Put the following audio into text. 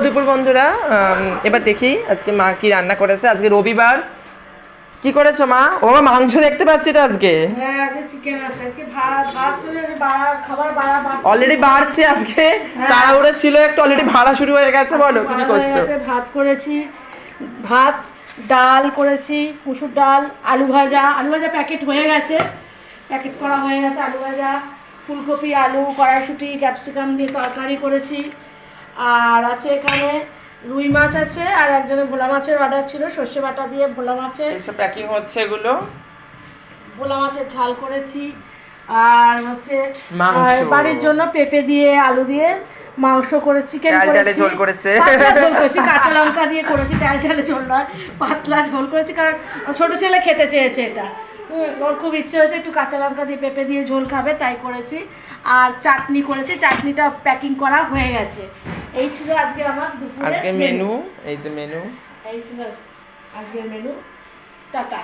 দুপুর বন্ধুরা। এবার দেখি আজকে মা কি রান্না করেছে। আজকে রবিবার। কি করেছো মা? ও মা মাংস দেখতে পাচ্ছি তো আজকে। হ্যাঁ আজকে চিকেন আছে, আজকে ভাত করে খাবার বাড়া অলরেডি বাড়ছে আজকে। তাড়াহুড়ো ছিল একটু, অলরেডি ভাড়া শুরু হয়ে গেছে। বলো কি করছো? ভাত করেছি, ভাত ডাল করেছি, মুসুর ডাল, আলু ভাজা প্যাকেট হয়ে গেছে, প্যাকেট করা হয়ে গেছে। আলু ভাজা, ফুলকপি, আলু, কড়াইশুঁটি, ক্যাপসিকাম দিয়ে তরকারি করেছি। আর আছে এখানে রুই মাছ আছে, আর একজনের ভোলা মাছের অর্ডার ছিল, সর্ষে বাটা দিয়ে ভোলা মাছের এইসব প্যাকিং হচ্ছে এগুলো। ভোলা মাছের ঝাল করেছি। আর হচ্ছে বাড়ির জন্য পেঁপে দিয়ে আলু দিয়ে মাংস করে চিকেন করেছি, ঝোল করেছে, ঝোল করেছি, কাঁচা লঙ্কা দিয়ে করেছি। ডাল ঝোল নয়, পাতলা ঝোল করেছি, কারণ ছোট ছেলে খেতে চেয়েছে এটা। ওর খুব ইচ্ছে হয়েছে একটু কাঁচা লঙ্কা দিয়ে পেঁপে দিয়ে ঝোল খাবে, তাই করেছি। আর চাটনি করেছি, চাটনিটা প্যাকিং করা হয়ে গেছে। এই ছিল আজকে আমার দুপুরে আজকে মেনু। এই যে মেনু, এই ছিল আজকের মেনু। টাটা।